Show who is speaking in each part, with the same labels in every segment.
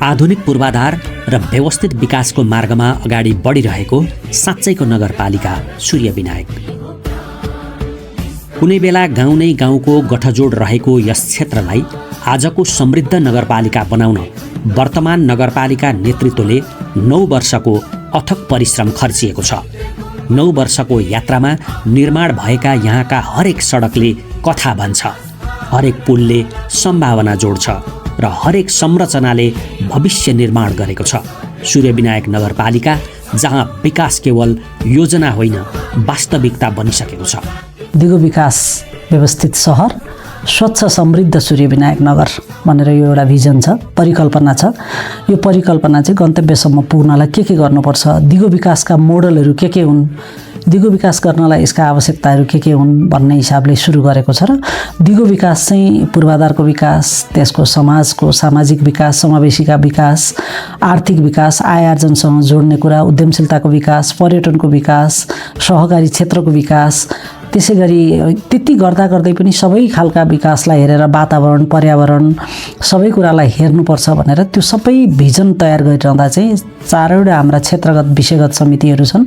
Speaker 1: आधुनिक पूर्वाधार र व्यवस्थित विकासको मार्गमा अगाडि बढिरहेको साँच्चैको नगरपालिका सूर्यविनायक। कुनै बेला गाउँ नै गाउँको गठजोड रहेको यस क्षेत्रलाई आजको समृद्ध नगरपालिका बनाउन वर्तमान नगरपालिका नेतृत्वले 9 वर्षको अथक परिश्रम खर्चिएको छ। 9 वर्षको यात्रामा निर्माण भएका यहाँका हरेक सडकले कथा भन्छ, हरेक पुलले सम्भावना जोड्छ र हरेक संरचनाले भविष्य निर्माण गरेको छ। सूर्यविनायक नगरपालिका जहाँ विकास केवल योजना होइन वास्तविकता बनिसकेको छ।
Speaker 2: दिगो विकास व्यवस्थित सहर, स्वच्छ समृद्ध सूर्यविनायक नगर भनेर यो एउटा भिजन छ, परिकल्पना छ। यो परिकल्पना चाहिँ गन्तव्यसम्म पुग्नलाई के गर्नुपर्छ, दिगो विकासका मोडलहरू के हुन्, दिगो विकास गर्नलाई यसका आवश्यकताहरू के हुन् भन्ने हिसाबले सुरु गरेको छ। र दिगो विकास चाहिँ पूर्वाधारको विकास, त्यसको समाजको सामाजिक विकास, समावेशिका विकास, आर्थिक विकास, आय आर्जनसँग जोड्ने कुरा, उद्यमशीलताको विकास, पर्यटनको विकास, सहकारी क्षेत्रको विकास, त्यसै गरी त्यति गर्दा गर्दै पनि सबै खालका विकासलाई हेरेर वातावरण, पर्यावरण सबै कुरालाई हेर्नुपर्छ भनेर त्यो सबै भिजन तयार गरिरहँदा चाहिँ 4वटा हाम्रा क्षेत्रगत विषयगत समितिहरू छन्,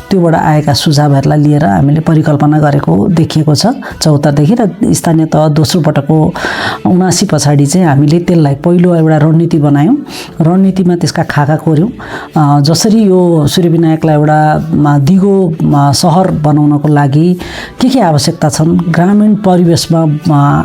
Speaker 2: त्योबाट आएका सुझावहरूलाई लिएर हामीले परिकल्पना गरेको देखिएको छ 74 देखि। र स्थानीय तह दोस्रो पटकको 79 पछाडि चाहिँ हामीले त्यसलाई पहिलो एउटा रणनीति बनायौँ। रणनीतिमा त्यसका खाका कोर्यौँ, जसरी यो सूर्यविनायकलाई एउटा दिगो सहर बनाउनको लागि के आवश्यकता छन्, ग्रामीण परिवेशमा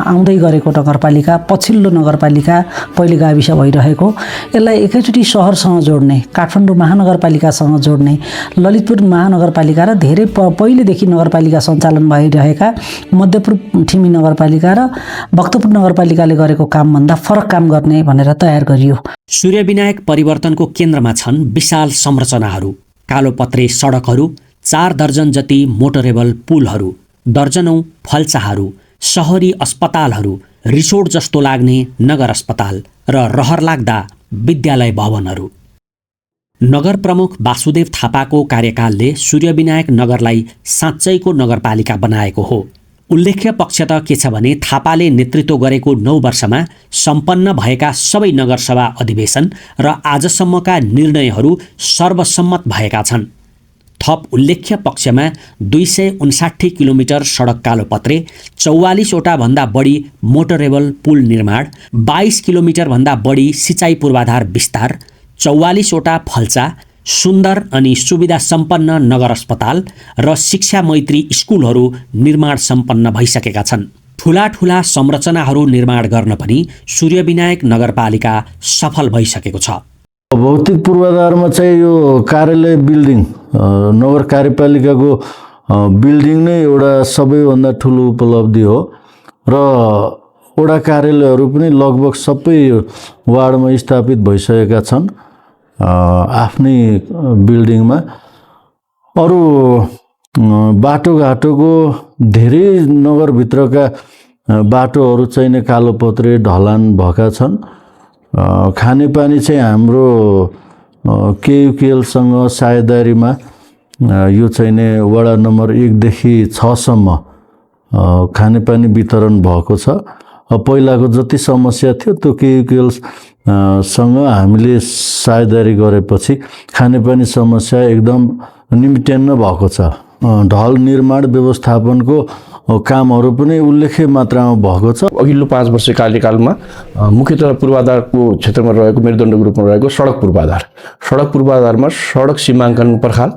Speaker 2: आउँदै गरेको नगरपालिका, पछिल्लो नगरपालिका, पहिले गाविस भइरहेको, यसलाई एकैचोटि सहरसँग जोड्ने, काठमाडौँ महानगरपालिकासँग जोड्ने, ललितपुर महानगरपालिका र धेरै पहिलेदेखि नगरपालिका सञ्चालन भइरहेका मध्यपूर्व ठिमी नगरपालिका र भक्तपुर नगरपालिकाले गरेको कामभन्दा फरक काम गर्ने भनेर तयार गरियो।
Speaker 1: सूर्यविनायक परिवर्तनको केन्द्रमा छन् विशाल संरचनाहरू, कालोपत्रे सडकहरू, 4 दर्जन जति मोटरेबल पुलहरू, दर्जनौं फल्चाहरू, शहरी अस्पतालहरू, रिसोर्ट जस्तो लाग्ने नगर अस्पताल र रहर लाग्दा विद्यालय भवनहरू। नगर प्रमुख वासुदेव थापाको कार्यकालले सूर्यविनायक नगरलाई साँच्चैको नगरपालिका बनाएको हो। उल्लेख्य पक्ष त के छ भने थापाले नेतृत्व गरेको 9 वर्षमा सम्पन्न भएका सबै नगरसभा अधिवेशन र आजसम्मका निर्णयहरू सर्वसम्मत भएका छन्। थप उल्लेख्य पक्षमा 259 किलोमिटर सडक कालोपत्रे, 44 वटा भन्दा बढी मोटरेबल पुल निर्माण, 22 किलोमिटर भन्दा बढी सिँचाइ पूर्वाधार विस्तार, 44 वटा फल्चा, सुन्दर अनि सुविधा सम्पन्न नगर अस्पताल र शिक्षा मैत्री स्कुलहरू निर्माण सम्पन्न भइसकेका छन्। ठूला ठूला संरचनाहरू निर्माण गर्न पनि सूर्यविनायक नगरपालिका सफल भइसकेको छ।
Speaker 3: भौतिक पूर्वाधारमा चाहिँ यो कार्यालय बिल्डिङ, नगर कार्यपालिकाको बिल्डिङ नै एउटा सबैभन्दा ठुलो उपलब्धि हो र वडा कार्यालयहरू पनि लगभग सबै वार्डमा स्थापित भइसकेका छन् आफ्नै बिल्डिङमा। अरू बाटोघाटोको धेरै नगरभित्रका बाटोहरू चाहिँ नै कालोपत्रे ढलान भएका छन्। खानेपानी चाहिँ हाम्रो केयुकेएलसँग साझेदारीमा यो चाहिँ नै वडा नम्बर 1 देखि 6 सम्म खानेपानी वितरण भएको छ। पहिलाको जति समस्या थियो त्यो केयुकेएल सँग हामीले साझेदारी गरेपछि खानेपानी समस्या एकदम निम्त्यान्न भएको छ। ढल निर्माण व्यवस्थापनको कामहरू पनि उल्लेख्य मात्रामा भएको छ।
Speaker 4: अघिल्लो 5 वर्ष कार्यकालमा मुख्यतः पूर्वाधारको क्षेत्रमा रहेको मेरुदण्डको रूपमा रहेको सडक पूर्वाधारमा सडक सीमाङ्कन पर्खाल,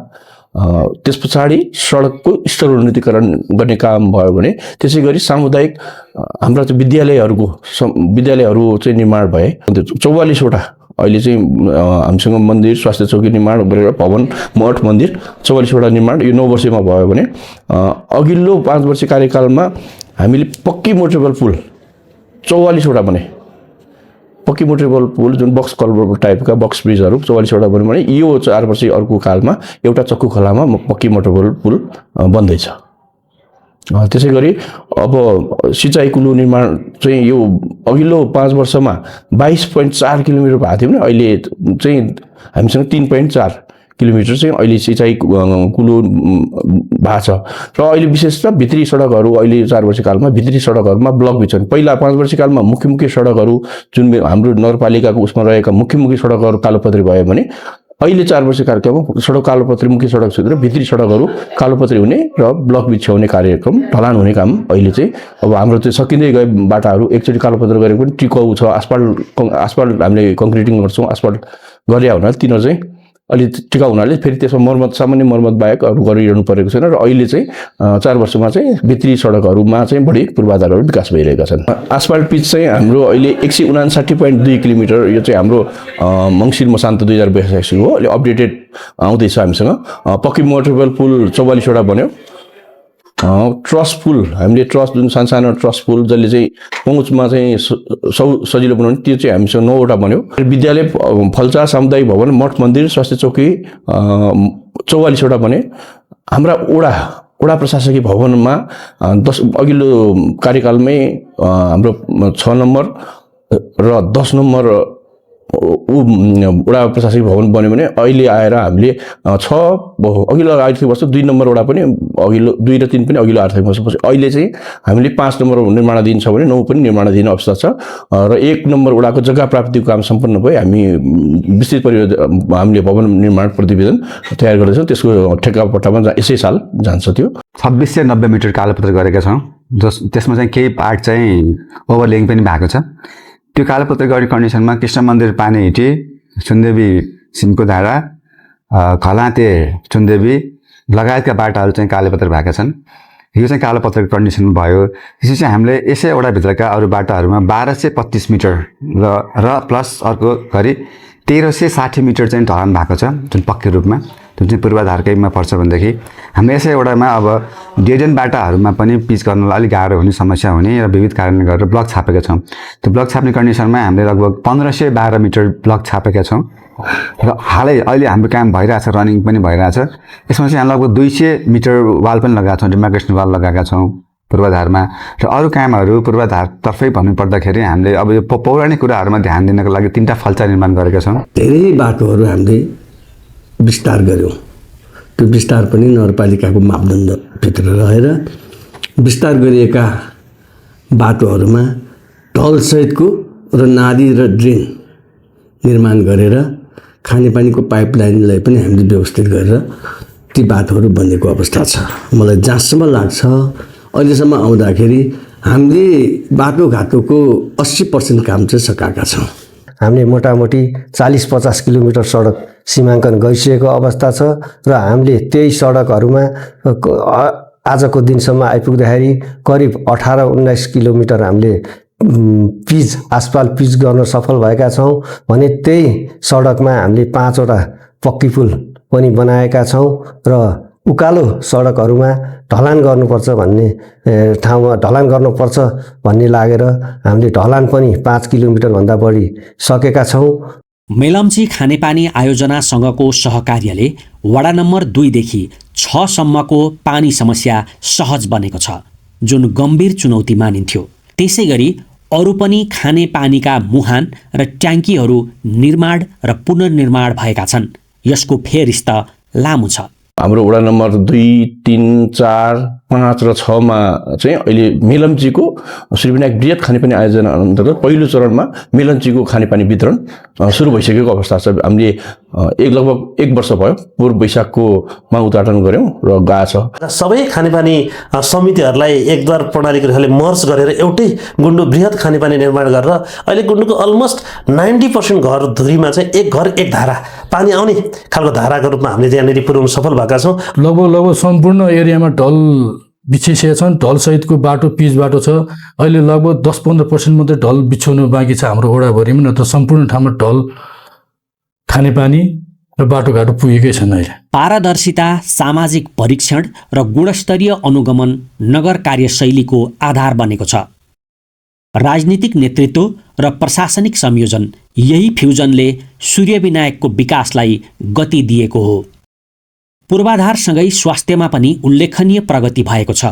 Speaker 4: त्यस पछाडि सडकको स्तरोन्नतिकरण गर्ने काम भयो भने त्यसै गरी सामुदायिक हाम्रा विद्यालयहरू चाहिँ निर्माण भए। 44 वटा अहिले चाहिँ हामीसँग मन्दिर, स्वास्थ्य चौकी निर्माण गरेर भवन, मठ, मन्दिर 44 वटा निर्माण यो 9 वर्षमा भयो भने अघिल्लो 5 वर्ष कार्यकालमा हामीले पक्की मोटरेबल पुल 44 वटा बने। पक्की मोटरेबल पुल जुन बक्स कल्भर टाइपका बक्स ब्रिजहरू 44 वटा बन्यो भने यो 4 वर्ष अर्को कालमा एउटा चक्कु खोलामा पक्की मोटरेबल पुल बन्दैछ। त्यसै गरी अब सिँचाइ कुलो निर्माण चाहिँ यो अघिल्लो 5 वर्षमा 22.4 किलोमिटर भएको थियो भने अहिले चाहिँ हामीसँग 3.4 किलोमिटर चाहिँ अहिले सिँचाइ कुलो भएको छ र अहिले विशेष त भित्री सडकहरू अहिले 4 वर्षकालमा भित्री सडकहरूमा ब्लक बिछन्। पहिला 5 वर्षकालमा मुख्य सडकहरू जुन हाम्रो नगरपालिकाको उसमा रहेका मुख्य सडकहरू कालोपत्री भयो भने अहिले 4 वर्ष कार्यक्रममा सडक कालोपत्री मुख्य सडक क्षेत्र भित्री सडकहरू कालोपत्री हुने र ब्लक बिछ्याउने कार्यक्रम ढलान हुने काम अहिले चाहिँ अब हाम्रो चाहिँ सकिँदै गए बाटाहरू एकचोटि कालोपत्री गरेको पनि टिकाउ छ। आसपाल्ट हामीले कङ्क्रिटिङ गर्छौँ, आसपाल्ट गरे हुनाले तिनीहरू चाहिँ अलि टिकाउ हुनाले फेरि त्यसमा सामान्य मर्मत बाहेक अरू गरिरहनु परेको छैन र अहिले चाहिँ 4 वर्षमा चाहिँ भित्री सडकहरूमा चाहिँ बढी पूर्वाधारहरू विकास भइरहेका छन्। आसफाल्ट पिच चाहिँ हाम्रो अहिले 159.2 किलोमिटर, यो चाहिँ हाम्रो मङ्सिर मसान्त 2082 हो। अहिले अपडेटेड आउँदैछ हामीसँग। पक्की मोटरवेल पुल 44वटा बन्यो। ट्रस पुल हामीले ट्रस जुन सानो ट्रस पुल जसले चाहिँ पहुँचमा चाहिँ सजिलो बनाउने त्यो चाहिँ हामीसँग 9वटा बन्यो। विद्यालय फल्चा सामुदायिक भवन मठ मन्दिर स्वास्थ्य चौकी 44वटा बने। हाम्रा वडा प्रशासकीय भवनमा अघिल्लो कार्यकालमै हाम्रो 6 नम्बर र 10 नम्बर वडा प्रशासकीय भवन बन्यो भने अहिले आएर हामीले अघिल्लो आर्थिक वर्ष 2 नम्बर वडा पनि अघिल्लो 2 र 3 पनि अघिल्लो आर्थिक वर्षपछि अहिले चाहिँ हामीले 5 नम्बर निर्माणाधीन छ भने 9 पनि निर्माणाधीन अवस्था छ र 1 नम्बर वडाको जग्गा प्राप्तिको काम सम्पन्न भए हामी विस्तृत हामीले भवन निर्माण प्रतिवेदन तयार गर्दैछौँ। त्यसको ठेक्कापट्टामा यसै साल जान्छ। त्यो
Speaker 5: 2690 मिटर कालोपत्र गरेका छौँ। त्यसमा चाहिँ केही पार्ट चाहिँ ओभरलेइङ पनि भएको छ। त्यो कालोपत्र गर्ने कन्डिसनमा कृष्ण मन्दिर पानीहिटी सुनदेवी सिमको धारा खलाते सुनदेवी लगायतका बाटाहरू चाहिँ कालोपत्र भएका छन्। यो चाहिँ कालोपत्रको कन्डिसन भयो। त्यसपछि चाहिँ हामीले यसै वडाभित्रका अरू बाटाहरूमा 1225 मिटर र प्लस अर्को गरी 1360 मिटर चाहिँ ढलान भएको छ जुन पक्कै रूपमा, जुन चाहिँ पूर्वाधारकैमा पर्छ भनेदेखि हामीले यसै वडामा अब डेड एन्ड बाटाहरूमा पनि पिच गर्नलाई अलिक गाह्रो हुने समस्या हुने र विविध कारणले गरेर ब्लक छापेका छौँ। त्यो ब्लक छाप्ने कन्डिसनमा हामीले लगभग 1512 मिटर ब्लक छापेका छौँ र हालै अहिले हाम्रो काम भइरहेछ, रनिङ पनि भइरहेछ। यसमा चाहिँ हामी लगभग 200 मिटर वाल पनि लगाएका छौँ, डिमार्केसन वाल लगाएका छौँ पूर्वाधारमा। र अरू कामहरू पूर्वाधारतर्फै भन्नुपर्दाखेरि हामीले अब यो पौराणिक कुराहरूमा ध्यान दिनको लागि 3टा फल्चा निर्माण गरेका छौँ।
Speaker 6: धेरै बाटोहरू हामीले विस्तार गऱ्यौँ। त्यो विस्तार पनि नगरपालिकाको मापदण्डभित्र रहेर विस्तार गरिएका बाटोहरूमा ढलसहितको र नाली र ड्रेन निर्माण गरेर खानेपानीको पाइपलाइनलाई पनि हामीले व्यवस्थित गरेर ती बाटोहरू बनेको अवस्था छ। मलाई जहाँसम्म लाग्छ अहिलेसम्म आउँदाखेरि हामीले बाटोघाटोको 80% काम चाहिँ सकाएका छौँ।
Speaker 7: हामीले मोटामोटी 40-50 किलोमिटर सडक सीमाङ्कन गरिसकेको अवस्था छ र हामीले त्यही सडकहरूमा आजको दिनसम्म आइपुग्दाखेरि करिब 18-19 किलोमिटर हामीले आसपाल्ट पिच गर्न सफल भएका छौँ भने त्यही सडकमा हामीले 5वटा पक्की पुल पनि बनाएका छौँ र उकालो सडकहरूमा ढलान गर्नुपर्छ भन्ने ठाउँमा ढलान गर्नुपर्छ भन्ने लागेर हामीले ढलान पनि 5 किलोमिटरभन्दा बढी सकेका छौँ।
Speaker 1: मेलम्ची खानेपानी आयोजनासँगको सहकार्यले वडा नम्बर 2 देखि 6 सम्मको पानी समस्या सहज बनेको छ, जुन गम्भीर चुनौती मानिन्थ्यो। त्यसै गरी अरू पनि खानेपानीका मुहान र ट्याङ्कीहरू निर्माण र पुनर्निर्माण भएका छन्। यसको फेरिस्त लामो छ।
Speaker 4: हाम्रो वडा नम्बर 2, 3, 4, 5 र 6 मा चाहिँ अहिले मेलम्चीको श्रीविनायक बृहत खानेपानी आयोजना अन्तर्गत पहिलो चरणमा मेलम्चीको खानेपानी वितरण सुरु भइसकेको अवस्था छ। हामीले लगभग 1 वर्ष भयो पूर्व वैशाखकोमा उद्घाटन गऱ्यौँ र गएको छ।
Speaker 8: सबै खानेपानी समितिहरूलाई एकद्वार प्रणालीको रूपले मर्ज गरेर एउटै गुन्डु बृहत खानेपानी निर्माण गरेर अहिले गुन्डुको अलमोस्ट 90% घर धुरीमा चाहिँ एक घर एक धारा पानी आउने खालको धाराको रूपमा हामीले त्यहाँनिर पुर्याउन सफल भएका छौँ।
Speaker 9: लगभग सम्पूर्ण एरियामा ढल बिछिसकेका छन्। ढल सहितको बाटो पिच बाटो छ। अहिले लगभग 10-15% मात्रै ढल बिछाउनु बाँकी छ हाम्रो वडाभरिमा, नत्र सम्पूर्ण ठाउँमा ढल खानेपानी र बाटोघाटो पुगेकै छन्। अहिले
Speaker 1: पारदर्शिता, सामाजिक परीक्षण र गुणस्तरीय अनुगमन नगर कार्यशैलीको आधार बनेको छ। राजनीतिक नेतृत्व र प्रशासनिक संयोजन, यही फ्युजनले सूर्यविनायकको विकासलाई गति दिएको हो। पूर्वाधारसँगै स्वास्थ्यमा पनि उल्लेखनीय प्रगति भएको छ।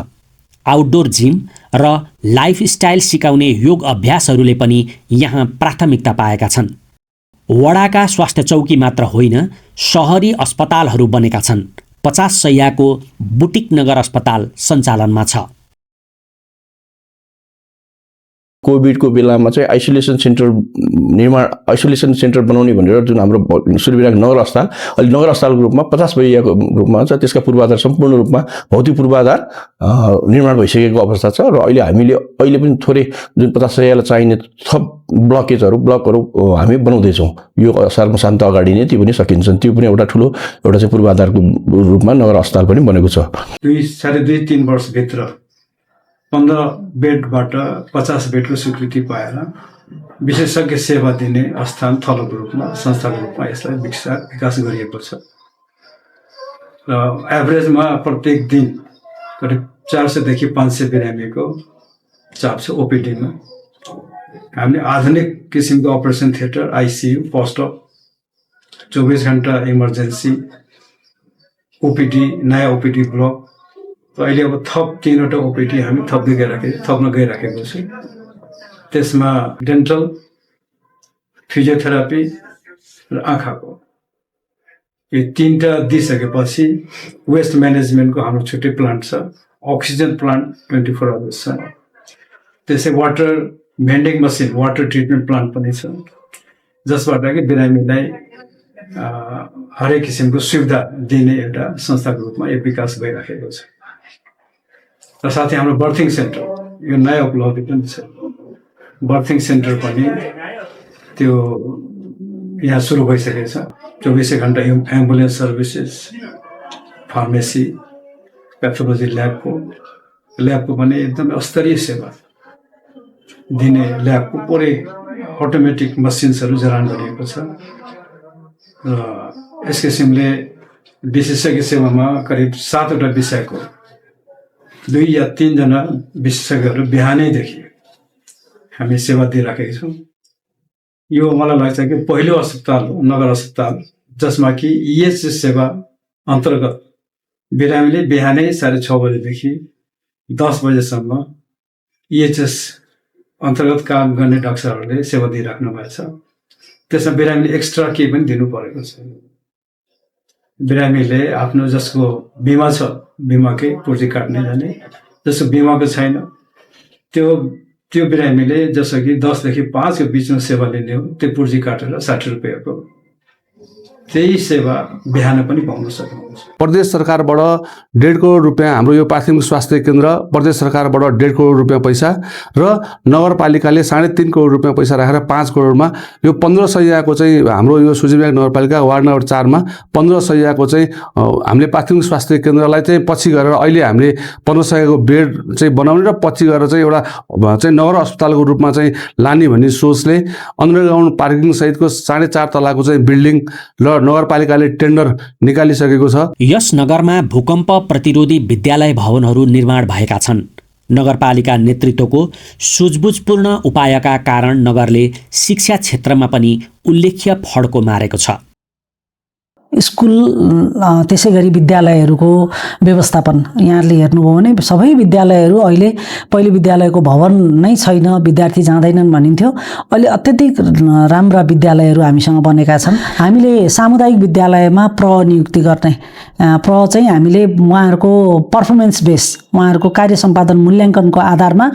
Speaker 1: आउटडोर जिम र लाइफस्टाइल सिकाउने योग अभ्यासहरूले पनि यहाँ प्राथमिकता पाएका छन्। वडाका स्वास्थ्य चौकी मात्र होइन, सहरी अस्पतालहरू बनेका छन्। 50 शैय्याको बुटिक नगर अस्पताल सञ्चालनमा छ।
Speaker 4: कोभिडको बेलामा चाहिँ आइसोलेसन सेन्टर बनाउने भनेर जुन हाम्रो सूर्यविनायक नगर अस्पताल अहिले नगर अस्पतालको रूपमा 50 शैय्याको रूपमा छ। त्यसका पूर्वाधार सम्पूर्ण रूपमा भौतिक पूर्वाधार निर्माण भइसकेको अवस्था छ र अहिले पनि थोरै जुन 50 शैय्यालाई चाहिने थप ब्लकहरू हामी बनाउँदैछौँ। यो सालमा अगाडि नै त्यो पनि सकिन्छन्। त्यो पनि एउटा ठुलो चाहिँ पूर्वाधारको रूपमा नगर अस्पताल पनि बनेको छ।
Speaker 10: 2.5-3 वर्षभित्र 15 बेडबाट 50 बेडको स्वीकृति पाएर विशेषज्ञ सेवा दिने स्थान थलोको रूपमा संस्थाको रूपमा यसलाई विकास गरिएको छ र एभरेजमा प्रत्येक दिन करिब 400 देखि 500 बिरामीको चाप छ। ओपिडीमा हामीले आधुनिक किसिमको operation theatre, ICU, post up, 24 घण्टा इमर्जेन्सी, ओपिडी, नयाँ ओपिडी ब्लक, अहिले अब थप 3वटा ओपिडी हामी थप्न गइराखेको छु। त्यसमा डेन्टल, फिजियोथेरापी र आँखाको यो 3टा दिइसकेपछि वेस्ट म्यानेजमेन्टको हाम्रो छुट्टै प्लान्ट छ। अक्सिजन प्लान्ट 24 आवर्स छ। त्यसै water vending machine, water treatment plant पनि छ, जसबाट कि बिरामीलाई हरेक किसिमको सुविधा दिने एउटा संस्थाको रूपमा यो विकास भइराखेको छ। र साथै हाम्रो बर्थिङ सेन्टर यो नयाँ उपलब्धि पनि छ। बर्थिङ सेन्टर पनि त्यो यहाँ सुरु भइसकेको छ। 24 घण्टा एम्बुलेन्स सर्भिसेस, फार्मेसी, पेथोलोजी ल्याबको पनि एकदमै स्तरीय सेवा दिने ल्याबको पुरै अटोमेटिक मसिन्सहरू जडान गरिएको छ र यस किसिमले विशेषज्ञ सेवामा करिब 7वटा विषयको 2 या 3 जना विशेषज्ञहरू बिहानैदेखि हामी सेवा दिइराखेका छौँ। यो मलाई लाग्छ कि पहिलो अस्पताल हो, नगर अस्पताल, जसमा कि इएचएस सेवा अन्तर्गत बिरामीले बिहानै 6:30 बजेदेखि 10 बजेसम्म इएचएस अन्तर्गत काम गर्ने डाक्टरहरूले सेवा दिइराख्नु भएको छ। त्यसमा बिरामीले एक्स्ट्रा केही पनि दिनु परेको छ। बिरामीले आफ्नो जसको बिमा छ बिमाकै पुर्जी काट्ने जाने, जसको बिमाको छैन त्यो बिरामीले जसो कि 10 देखि 5 को बिचमा सेवा लिने हो, त्यो पुर्जी काटेर 60 रुपियाँको त्यही सेवा बिहान पनि पाउन सक्नुहुन्छ।
Speaker 11: प्रदेश सरकारबाट 1.5 करोड रुपियाँ हाम्रो यो प्राथमिक स्वास्थ्य केन्द्र प्रदेश सरकारबाट 1.5 करोड रुपियाँ पैसा र नगरपालिकाले 3.5 करोड रुपियाँ पैसा राखेर 5 करोडमा यो 15 शैय्याको चाहिँ हाम्रो यो सूर्यविनायक नगरपालिका वार्ड नम्बर 4 मा 15 शैय्याको चाहिँ हामीले प्राथमिक स्वास्थ्य केन्द्रलाई चाहिँ पछि गरेर अहिले हामीले 15 शैय्याको बेड चाहिँ बनाउने र पछि गरेर चाहिँ एउटा चाहिँ नगर अस्पतालको रूपमा चाहिँ लाने भन्ने सोचले अन्डरग्राउन्ड पार्किङ सहितको 4.5 तलाको चाहिँ बिल्डिङ र नगरपालिकाले टेन्डर निकालिसकेको छ।
Speaker 1: यस नगरमा भूकम्प प्रतिरोधी विद्यालय भवनहरू निर्माण भएका छन्। नगरपालिका नेतृत्वको सुझबुझपूर्ण उपायका कारण नगरले शिक्षा क्षेत्रमा पनि उल्लेख्य फड्को मारेको छ।
Speaker 2: स्कुल त्यसै गरी विद्यालयहरूको व्यवस्थापन यहाँले हेर्नुभयो भने सबै विद्यालयहरू अहिले पहिले विद्यालयको भवन नै छैन, विद्यार्थी जाँदैनन् भनिन्थ्यो। अहिले अत्यधिक राम्रा विद्यालयहरू हामीसँग बनेका छन्। हामीले सामुदायिक विद्यालयमा नियुक्ति गर्ने चाहिँ हामीले उहाँहरूको पर्फर्मेन्स बेस, उहाँहरूको कार्य सम्पादन मूल्याङ्कनको आधारमा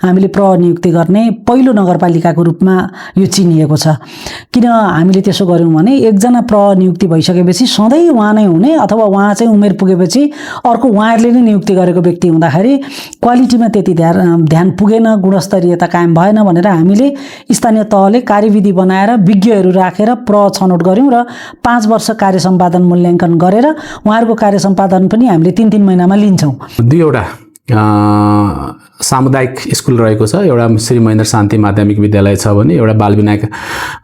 Speaker 2: हामीले नियुक्ति गर्ने पहिलो नगरपालिकाको रूपमा यो चिनिएको छ। किन हामीले त्यसो गर्यौँ भने एकजना नियुक्ति भइसकेपछि सधैँ उहाँ नै हुने अथवा उहाँ चाहिँ उमेर पुगेपछि अर्को उहाँहरूले नै नियुक्ति गरेको व्यक्ति हुँदाखेरि क्वालिटीमा त्यति ध्यान पुगेन, गुणस्तरीयता कायम भएन भनेर हामीले स्थानीय तहले कार्यविधि बनाएर विज्ञहरू राखेर छनौट गऱ्यौँ र 5 वर्ष कार्य सम्पादन मूल्याङ्कन गरेर उहाँहरूको कार्य सम्पादन पनि हामीले 3-3 महिनामा लिन्छौँ।
Speaker 12: 2वटा सामुदायिक स्कुल रहेको छ। एउटा श्री महेन्द्र शान्ति माध्यमिक विद्यालय छ भने एउटा बालविनायक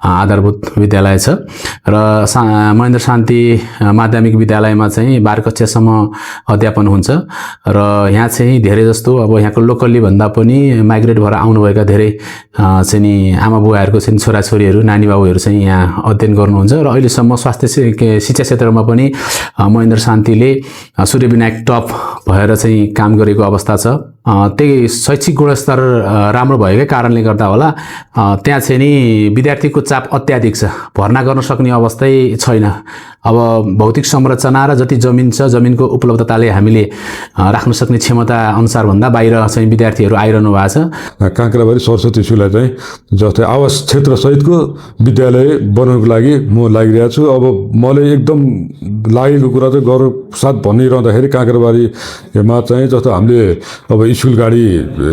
Speaker 12: आधारभूत विद्यालय छ र महेन्द्र शान्ति माध्यमिक विद्यालयमा चाहिँ 12 कक्षासम्म अध्यापन हुन्छ र यहाँ चाहिँ धेरै जस्तो अब यहाँको लोकल्ली भन्दा पनि माइग्रेट भएर आउनुभएका धेरै चाहिँ नि आमा बुवाहरूको चाहिँ छोराछोरीहरू नानी बाबुहरू चाहिँ यहाँ अध्ययन गर्नुहुन्छ र अहिलेसम्म स्वास्थ्य शिक्षा क्षेत्रमा पनि महेन्द्र शान्तिले सूर्यविनायक टप भएर चाहिँ काम गरेको अवस्था छ। त्यही शैक्षिक गुणस्तर राम्रो भएकै कारणले गर्दा होला त्यहाँ चाहिँ नि विद्यार्थीको चाप अत्याधिक छ, भर्ना गर्न सक्ने अवस्थै छैन। अब भौतिक संरचना र जति जमिन छ, जमिनको उपलब्धताले हामीले राख्न सक्ने क्षमता अनुसारभन्दा बाहिर चाहिँ विद्यार्थीहरू आइरहनु भएको छ।
Speaker 13: काँक्राबारी सरस्वती स्कुललाई चाहिँ जस्तै आवास क्षेत्रसहितको विद्यालय बनाउनको लागि म लागिरहेको छु। अब मलाई एकदम लागेको कुरा चाहिँ गर्व साथ भनिरहँदाखेरि काँक्राबारीमा चाहिँ जस्तो हामीले अब स्कुल गाडी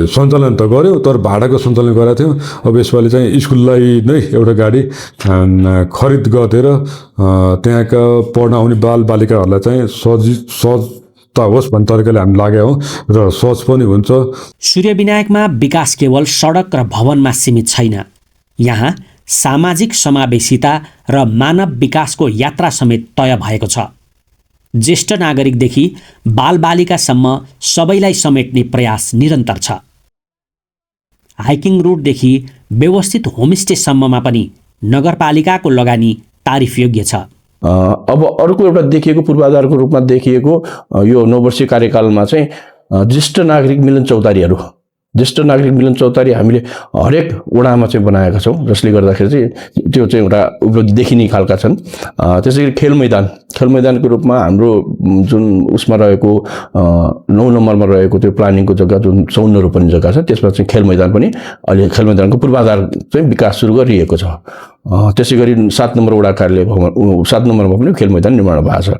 Speaker 13: सञ्चालन त गऱ्यो, तर भाडाको सञ्चालन गरेको थियौँ। अब यसपालि चाहिँ स्कुललाई नै एउटा गाडी खरिद गरेर त्यहाँका पढ्न आउने बालबालिकाहरूलाई चाहिँ सहजता होस् भन्ने तरिकाले हामी लागेका हौँ र सहज पनि हुन्छ।
Speaker 1: सूर्यविनायकमा विकास केवल सडक र भवनमा सीमित छैन। यहाँ सामाजिक समावेशिता र मानव विकासको यात्रा समेत तय भएको छ। ज्येष्ठ नागरिकदेखि बालबालिकासम्म सबैलाई समेट्ने प्रयास निरन्तर छ। हाइकिङ रुटदेखि व्यवस्थित होमस्टेसम्ममा पनि नगरपालिकाको लगानी तारिफ योग्य छ।
Speaker 4: अब अर्को एउटा देखिएको पूर्वाधारको रूपमा देखिएको यो 9 वर्षीय कार्यकालमा चाहिँ ज्येष्ठ नागरिक मिलन चौतारीहरू, ज्येष्ठ नागरिक मिलन चौतारी हामीले हरेक वडामा चाहिँ बनाएका छौँ, जसले गर्दाखेरि चाहिँ त्यो चाहिँ एउटा उपलब्धि देखिने खालका छन्। त्यसै गरी खेल मैदानको रूपमा हाम्रो जुन उसमा रहेको 9 नम्बरमा रहेको त्यो प्लानिङको जग्गा जुन 54 रोपनी जग्गा छ, त्यसमा चाहिँ खेल मैदान पनि अहिले खेल मैदानको पूर्वाधार चाहिँ विकास सुरु गरिएको छ। त्यसै गरी 7 नम्बर वडा कार्यालय भवन 7 नम्बरमा पनि खेल मैदान निर्माण भएको छ।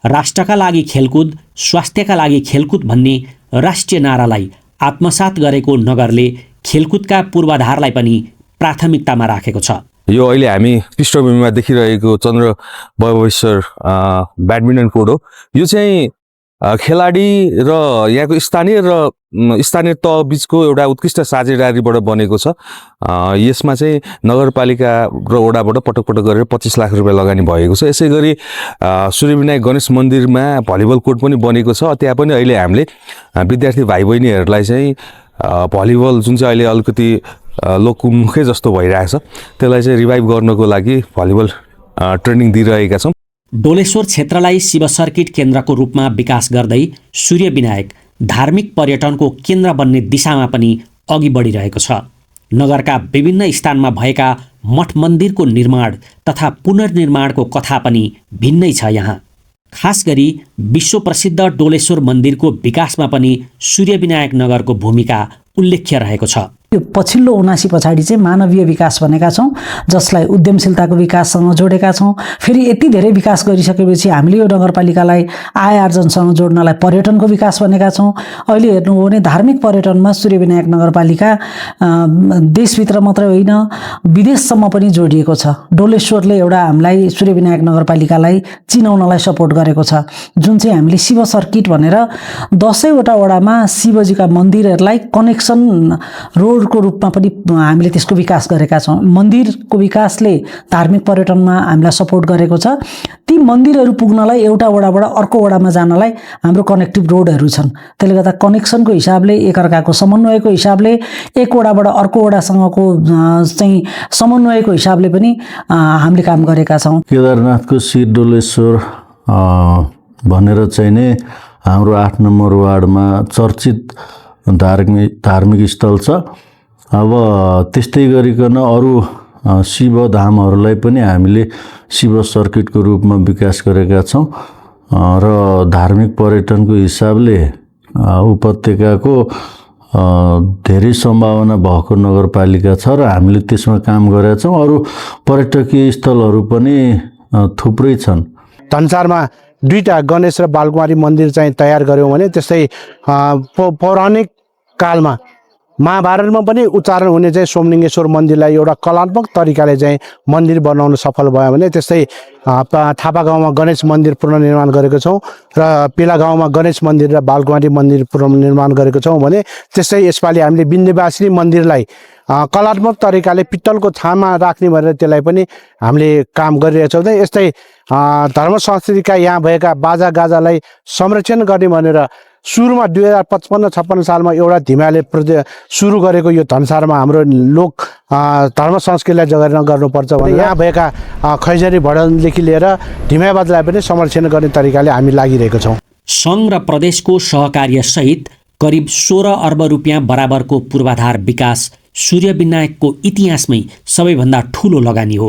Speaker 1: राष्ट्रका लागि खेलकुद, स्वास्थ्यका लागि खेलकुद भन्ने राष्ट्रिय नारालाई आत्मसात गरेको नगरले खेलकुदका पूर्वाधारलाई पनि प्राथमिकतामा राखेको छ।
Speaker 14: यो अहिले हामी पृष्ठभूमिमा देखिरहेको चन्द्र बबेश्वर ब्याडमिन्टन कोर्ट हो। यो चाहिँ खेलाडी र यहाँको स्थानीय तह बिचको एउटा उत्कृष्ट साझेदारीबाट बनेको छ। यसमा चाहिँ नगरपालिका र वडाबाट पटक पटक गरेर 25 लाख रुपियाँ लगानी भएको छ। यसै गरी सूर्यविनायक गणेश मन्दिरमा भलिबल कोर्ट पनि बनेको छ। त्यहाँ पनि अहिले हामीले विद्यार्थी भाइ बहिनीहरूलाई चाहिँ भलिबल जुन चाहिँ अहिले अलिकति लोकमुखै जस्तो भइरहेछ, त्यसलाई चाहिँ रिभाइभ गर्नको लागि भलिबल ट्रेनिङ दिइरहेका छौँ।
Speaker 1: डोलेश्वर क्षेत्रलाई शिव सर्किट केन्द्रको रूपमा विकास गर्दै सूर्यविनायक धार्मिक पर्यटनको केन्द्र बन्ने दिशामा पनि अघि बढिरहेको छ। नगरका विभिन्न स्थानमा भएका मठ मन्दिरको निर्माण तथा पुनर्निर्माणको कथा पनि भिन्नै छ। यहाँ खास गरी विश्व प्रसिद्ध डोलेश्वर मन्दिरको विकासमा पनि सूर्यविनायक नगरको भूमिका उल्लेख्य रहेको छ।
Speaker 2: यो पछिल्लो 79 पछाडि चाहिँ मानवीय विकास भनेका छौँ, जसलाई उद्यमशीलताको विकाससँग जोडेका छौँ। फेरि यति धेरै विकास गरिसकेपछि हामीले यो नगरपालिकालाई आय आर्जनसँग जोड्नलाई पर्यटनको विकास भनेका छौँ। अहिले हेर्नु हो भने धार्मिक पर्यटनमा सूर्यविनायक नगरपालिका देशभित्र मात्रै होइन विदेशसम्म पनि जोडिएको छ। डोलेश्वरले एउटा हामीलाई सूर्यविनायक नगरपालिकालाई चिनाउनलाई सपोर्ट गरेको छ, जुन चाहिँ हामीले शिव सर्किट भनेर 10 वटा वडामा शिवजीका मन्दिरहरूलाई कनेक्सन रोडको रूपमा पनि हामीले त्यसको विकास गरेका छौँ। मन्दिरको विकासले धार्मिक पर्यटनमा हामीलाई सपोर्ट गरेको छ। ती मन्दिरहरू पुग्नलाई एउटा वडाबाट अर्को वडामा जानलाई हाम्रो कनेक्टिभ रोडहरू छन्। त्यसले गर्दा कनेक्सनको हिसाबले, एकअर्काको समन्वयको हिसाबले, एक वडाबाट अर्को वडासँगको चाहिँ समन्वयको हिसाबले पनि हामीले काम गरेका छौँ।
Speaker 3: केदारनाथको शिरडोलेश्वर भनेर चाहिँ नै हाम्रो 8 नम्बर वार्डमा चर्चित धार्मिक स्थल छ। अब त्यस्तै गरिकन अरू शिवधामहरूलाई पनि हामीले शिव सर्किटको रूपमा विकास गरेका छौँ र धार्मिक पर्यटनको हिसाबले उपत्यकाको धेरै सम्भावना भएको नगरपालिका छ र हामीले त्यसमा काम गरेका छौँ। अरू पर्यटकीय स्थलहरू पनि थुप्रै छन्।
Speaker 15: धनसारमा 2टा गणेश र बालकुमारी मन्दिर चाहिँ तयार गऱ्यौँ भने त्यस्तै पौराणिक कालमा महाभारतमा पनि उच्चारण हुने चाहिँ सोमलिङ्गेश्वर मन्दिरलाई एउटा कलात्मक तरिकाले चाहिँ मन्दिर बनाउन सफल भयो भने त्यस्तै थापा गाउँमा गणेश मन्दिर पुनर्निर्माण गरेको छौँ र पेला गाउँमा गणेश मन्दिर र बालकुमारी मन्दिर पुनर्निर्माण गरेको छौँ भने त्यस्तै यसपालि हामीले विन्ध्यवासिनी मन्दिरलाई कलात्मक तरिकाले पित्तलको थामा राख्ने भनेर त्यसलाई पनि हामीले काम गरिरहेछौँ। यस्तै धर्म संस्कृतिका यहाँ भएका बाजा गाजालाई संरक्षण गर्ने भनेर सुरुमा 2055-56 सालमा एउटा धिमाले सुरु गरेको यो धनसारमा हाम्रो लोक धर्म संस्कृतिलाई जगेर्ना गर्नुपर्छ भने यहाँ भएका खैजरी भडनदेखि लिएर धिमाबाजलाई पनि संरक्षण गर्ने तरिकाले हामी लागिरहेको छौँ।
Speaker 1: सङ्घ र प्रदेशको सहकार्यसहित करिब 16 अर्ब रुपियाँ बराबरको पूर्वाधार विकास सूर्य विनायकको इतिहासमै सबैभन्दा ठूलो लगानी हो।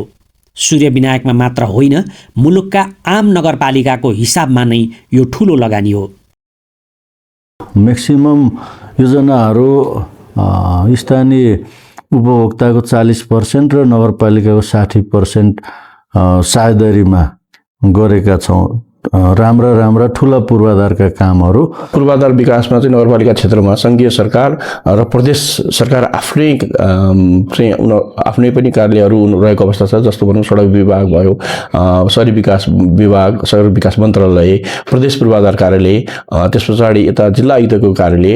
Speaker 1: सूर्य विनायकमा मात्र होइन, मुलुकका आम नगरपालिकाको हिसाबमा नै यो ठूलो लगानी हो।
Speaker 3: म्याक्सिमम योजनाहरू स्थानीय उपभोक्ताको 40% र नगरपालिकाको 60% साझेदारीमा गरेका छौँ। राम्रा ठुला पूर्वाधारका कामहरू
Speaker 4: पूर्वाधार विकासमा चाहिँ नगरपालिका क्षेत्रमा सङ्घीय सरकार र प्रदेश सरकार आफ्नै पनि कार्यहरू रहेको अवस्था छ। जस्तो भनौँ सडक विभाग भयो, शहरी विकास विभाग, शहरी विकास मन्त्रालय, प्रदेश पूर्वाधार कार्यालय, त्यस पछाडि यता जिल्ला आयुक्तको कार्यालय,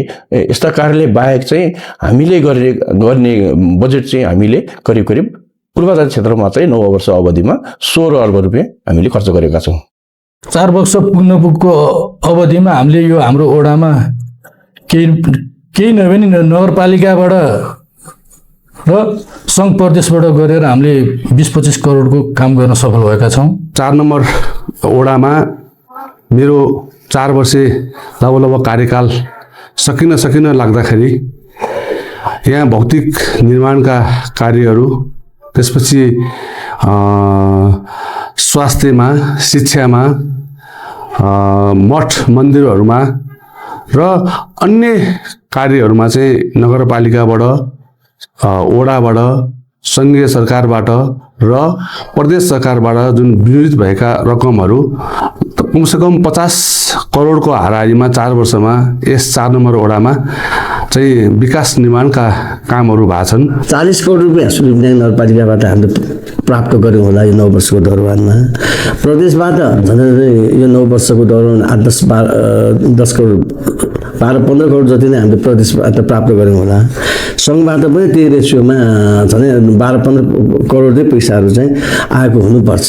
Speaker 4: यस्ता कार्यालय बाहेक चाहिँ हामीले गर्ने बजेट चाहिँ हामीले करिब पूर्वाधार क्षेत्रमा चाहिँ 9 वर्ष अवधिमा 16 अर्ब रुपियाँ हामीले खर्च गरेका छौँ।
Speaker 9: 4 वर्ष पुग्नको अवधिमा हामीले यो हाम्रो ओडामा केही नभए नि नगरपालिकाबाट र सङ्घ प्रदेशबाट गरेर हामीले 20-25 करोडको काम गर्न सफल भएका छौँ।
Speaker 11: 4 नम्बर ओडामा मेरो 4 वर्षे लगभग कार्यकाल सकिन लाग्दाखेरि यहाँ भौतिक निर्माणका कार्यहरू, त्यसपछि स्वास्थ्यमा, शिक्षामा, मठ मन्दिरहरूमा र अन्य कार्यहरूमा चाहिँ नगरपालिकाबाट, ओडाबाट, सङ्घीय सरकारबाट र प्रदेश सरकारबाट जुन विनियोजित भएका रकमहरू कमसेकम 50 करोडको हाराहारीमा 4 वर्षमा यस 4 नम्बर ओडामा चाहिँ विकास निर्माणका कामहरू भएको छन्।
Speaker 6: 40 करोड रुपियाँ सूर्य विनायक नगरपालिकाबाट हामीले प्राप्त गऱ्यौँ होला यो 9 वर्षको दौरानमा। प्रदेशबाट झन्डै यो 9 वर्षको दौरान 10 करोड 12-15 करोड जति नै हामीले प्रदेशबाट प्राप्त गऱ्यौँ होला। सङ्घबाट पनि त्यही रेसियोमा झन्डै 12-15 करोड नै पैसाहरू चाहिँ आएको हुनुपर्छ।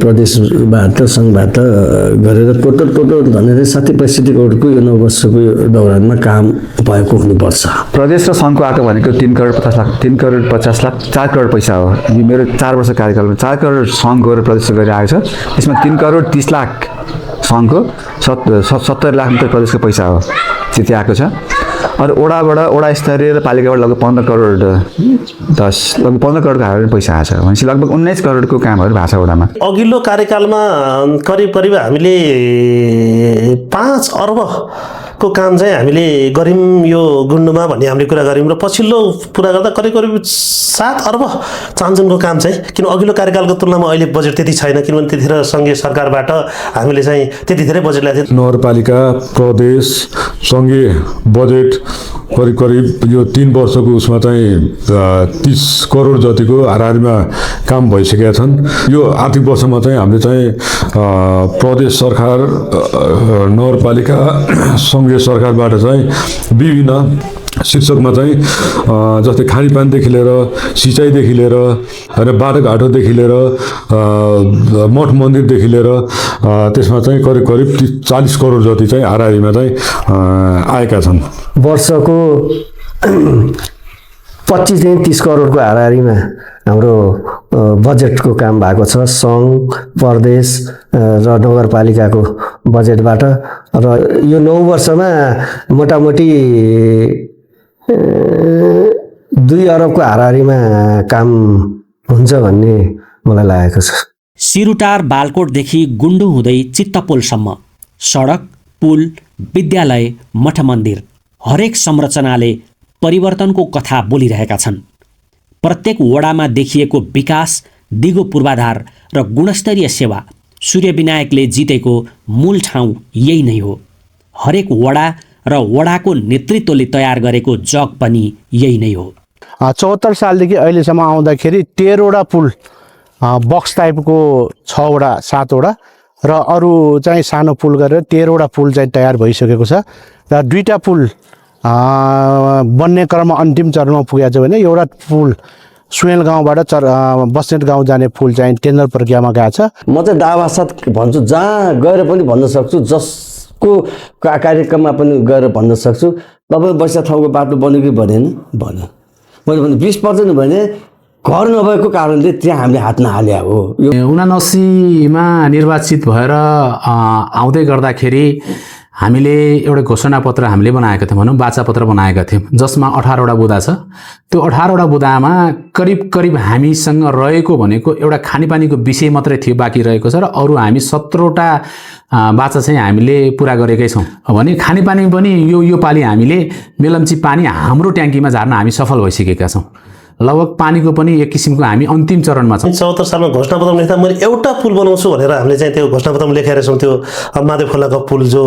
Speaker 6: प्रदेशबाट सङ्घबाट गरेर टोटल झन्डै 60-65 करोडको यो 9 वर्षको दौरानमा काम भएको हुनुपर्छ।
Speaker 5: प्रदेश र सङ्घको आएको भनेको 3 करोड 50 लाख, 3 करोड 50 लाख, 4 करोड पैसा हो। यो मेरो 4 वर्ष कार्यकालमा 4 करोड सङ्घ गएर प्रदेश गरेर आएको छ। त्यसमा 3 करोड 30 लाख सङ्घको, 70 लाख मात्रै प्रदेशको पैसा हो त्यति आएको छ। अरू ओडा स्तरीय र पालिकाबाट लगभग 15 करोड 15 करोडको हारेर पैसा आएको छ। भनेपछि लगभग 19 करोडको कामहरू भएको छ ओडामा।
Speaker 8: अघिल्लो कार्यकालमा करिब हामीले 5 अर्बको काम चाहिँ हामीले गऱ्यौँ यो गुन्डुमा भन्ने हामीले कुरा गऱ्यौँ र पछिल्लो पुरा गर्दा करिब 7 अर्ब चान्जुनको काम चाहिँ, किन अघिल्लो कार्यकालको तुलनामा अहिले बजेट त्यति छैन, किनभने त्यतिखेर सङ्घीय सरकारबाट हामीले चाहिँ त्यति धेरै बजेट ल्याएको थियो।
Speaker 13: नगरपालिका, प्रदेश, सङ्घीय बजेट करिब यो 3 वर्षको उसमा चाहिँ 30 करोड जतिको हाराहारीमा काम भइसकेका छन्। यो आर्थिक वर्षमा चाहिँ हामीले चाहिँ प्रदेश सरकार, नगरपालिका, सङ्घीय सरकारबाट चाहिँ विभिन्न शीर्षकमा चाहिँ जस्तै खानेपानीदेखि लिएर, सिँचाइदेखि लिएर, बाटोघाटोदेखि लिएर, मठ मन्दिरदेखि लिएर त्यसमा चाहिँ करिब 40 करोड जति चाहिँ हाराहारीमा चाहिँ आएका छन्।
Speaker 7: वर्षको 25-30 करोडको हाराहारीमा हाम्रो बजेटको काम भएको छ सङ्घ, प्रदेश र नगरपालिकाको बजेटबाट। र यो 9 वर्षमा मोटामोटी 2 अरबको हाराहारीमा काम हुन्छ भन्ने मलाई लागेको छ।
Speaker 1: सिरुटार बालकोटदेखि गुन्डु हुँदै चित्तपोलसम्म सडक, पुल, विद्यालय, मठ मन्दिर हरेक संरचनाले परिवर्तनको कथा बोलिरहेका छन्। प्रत्येक वडामा देखिएको विकास, दिगो पूर्वाधार र गुणस्तरीय सेवा सूर्य विनायकले जितेको मूल ठाउँ यही नै हो। हरेक वडा र वडाको नेतृत्वले तयार गरेको जग पनि यही नै हो।
Speaker 15: 74 सालदेखि अहिलेसम्म आउँदाखेरि 13वटा पुल बक्स टाइपको 6वटा 7वटा र अरू चाहिँ सानो पुल गरेर 13वटा पुल चाहिँ तयार भइसकेको छ। र 2टा पुल बन्ने क्रममा अन्तिम चरणमा पुगेको छ भने एउटा पुल सुवेल गाउँबाट बस्नेत गाउँ जाने पुल चाहिँ टेन्डर प्रक्रियामा गएको छ।
Speaker 6: म चाहिँ दावासाथ भन्छु, जहाँ गएर पनि भन्न सक्छु, जसको कार्यक्रममा पनि गएर भन्न सक्छु, तपाईँ बसेको ठाउँको बाटो बन्यो कि बनेन भन्यो। मैले भने 20% भने घर नभएको कारणले त्यहाँ हामीले हात नहाले हो।
Speaker 12: 79 मा निर्वाचित भएर आउँदै गर्दाखेरि हामीले एउटा घोषणापत्र हामीले बनाएका थियौँ भनौँ, बाचापत्र बनाएका थियौँ, जसमा 18वटा बुँदा छ। त्यो 18वटा बुँदामा करिब हामीसँग रहेको भनेको एउटा खानेपानीको विषय मात्रै थियो बाँकी रहेको छ, र अरू हामी 17वटा बाचा चाहिँ हामीले पुरा गरेकै छौँ। भने खानेपानी पनि यो पालि हामीले मेलम्ची पानी हाम्रो ट्याङ्कीमा झार्न हामी सफल भइसकेका छौँ। लगभग पानीको पनि एक किसिमको हामी अन्तिम चरणमा छौँ।
Speaker 8: 74 सालमा घोषणापत्रमा लेख्दा मैले एउटा पुल बनाउँछु भनेर हामीले चाहिँ त्यो घोषणापत्रमा लेखेर छौँ, त्यो महादेव खोलाको पुल, जो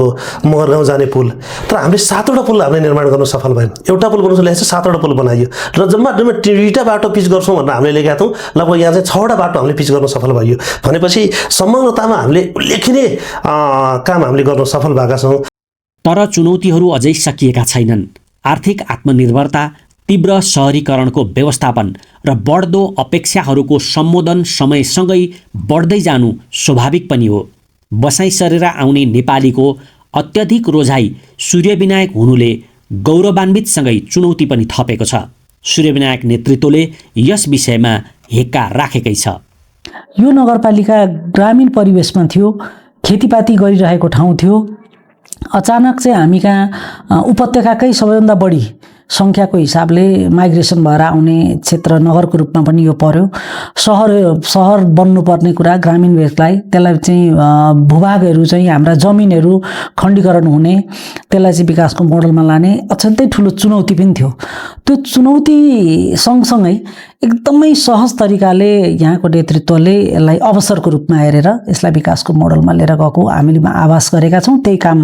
Speaker 8: महर गाउँ जाने पुल। तर हामीले 7वटा पुल हामीले निर्माण गर्न सफल भयौँ। एउटा पुल बनाउँछु लेखेको छ, 7वटा पुल बनाइयो, र जम्मा 2टा बाटो पिच गर्छौँ भनेर हामीले लेखेका थियौँ। लगभग यहाँ चाहिँ 6वटा बाटो हामीले पिच गर्न सफल भयो। भनेपछि समग्रतामा हामीले उल्लेखनीय काम हामीले गर्न सफल भएका छौँ।
Speaker 1: तर चुनौतीहरू अझै सकिएका छैनन्। आर्थिक आत्मनिर्भरता, तीव्र शहरीकरणको व्यवस्थापन र बढ्दो अपेक्षाहरूको सम्बोधन समयसँगै बढ्दै जानु स्वाभाविक पनि हो। बसाइ सरेर आउने नेपालीको अत्यधिक रोजाइ सूर्यविनायक हुनुले गौरवान्वितसँगै चुनौती पनि थपेको छ। सूर्यविनायक नेतृत्वले यस विषयमा हेक्का राखेकै छ।
Speaker 2: यो नगरपालिका ग्रामीण परिवेशमा थियो, खेतीपाती गरिरहेको ठाउँ थियो। अचानक चाहिँ हामी कहाँ उपत्यकाकै सबैभन्दा बढी सङ्ख्याको हिसाबले माइग्रेसन भएर आउने क्षेत्र नगरको रूपमा पनि यो पर्यो। सहर बन्नुपर्ने कुरा ग्रामीण भेगलाई, त्यसलाई चाहिँ भूभागहरू चाहिँ हाम्रा जमिनहरू खण्डीकरण हुने, त्यसलाई चाहिँ विकासको मोडलमा लाने अत्यन्तै ठुलो चुनौती पनि थियो। त्यो चुनौती सँगसँगै एकदमै सहज तरिकाले यहाँको नेतृत्वले यसलाई अवसरको रूपमा हेरेर यसलाई विकासको मोडलमा लिएर गएको हामीले आभास गरेका छौँ। त्यही काम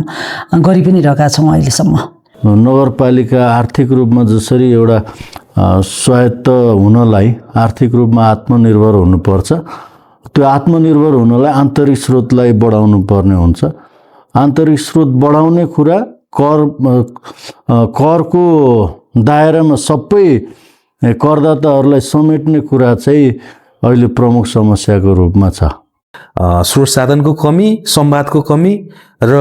Speaker 2: गरि पनि रहेका छौँ अहिलेसम्म।
Speaker 3: नगरपालिका आर्थिक रूपमा जसरी एउटा स्वायत्त हुनलाई आर्थिक रूपमा आत्मनिर्भर हुनुपर्छ, त्यो आत्मनिर्भर हुनलाई आन्तरिक स्रोतलाई बढाउनु पर्ने हुन्छ। आन्तरिक स्रोत बढाउने कुरा करको दायरामा सबै करदाताहरूलाई समेट्ने कुरा चाहिँ अहिले प्रमुख समस्याको रूपमा छ।
Speaker 14: स्रोत साधनको कमी, संवादको कमी र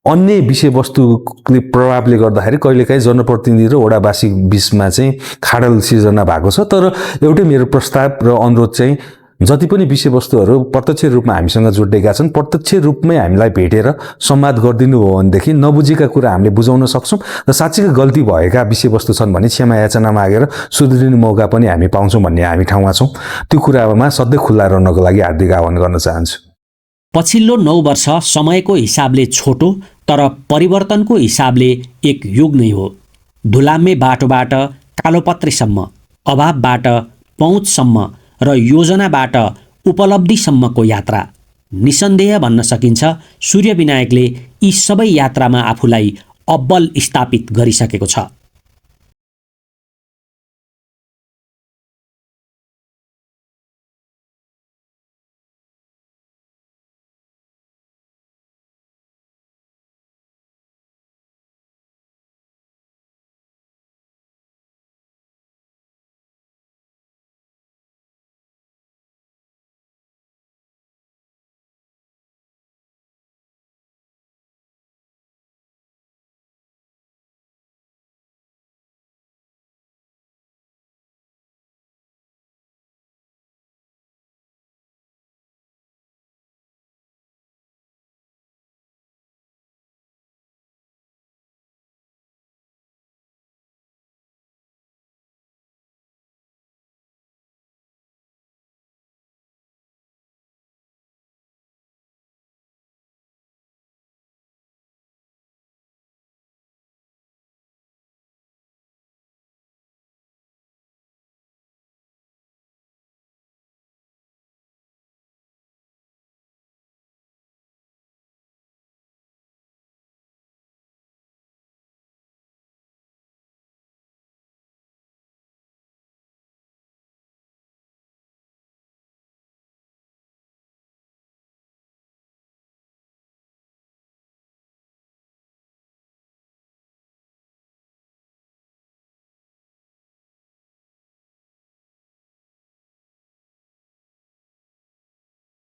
Speaker 14: अन्य विषयवस्तुले प्रभावले गर्दाखेरि कहिलेकाहीँ जनप्रतिनिधि र वडावासी बिचमा चाहिँ खाडल सिर्जना भएको छ। तर एउटै मेरो प्रस्ताव र अनुरोध चाहिँ जति पनि विषयवस्तुहरू प्रत्यक्ष रूपमा हामीसँग जोडिएका छन्, प्रत्यक्ष रूपमै हामीलाई भेटेर संवाद गरिदिनु हो भनेदेखि नबुझेका कुरा हामीले बुझाउन सक्छौँ, र साँच्चीकै गल्ती भएका विषयवस्तु छन् भने क्षमा याचना मागेर सुध्रिने मौका पनि हामी पाउँछौँ भन्ने हामी ठाउँमा छौँ। त्यो कुरामा सधैँ खुल्ला रहनको लागि हार्दिक आह्वान गर्न चाहन्छु।
Speaker 1: पछिल्लो 9 वर्ष समयको हिसाबले छोटो तर परिवर्तनको हिसाबले एक युग नै हो। धुलामे बाटोबाट कालोपत्रेसम्म, अभावबाट पहुँचसम्म र योजनाबाट उपलब्धिसम्मको यात्रा। निसन्देह भन्न सकिन्छ सूर्यविनायकले यी सबै यात्रामा आफूलाई अब्बल स्थापित गरिसकेको छ।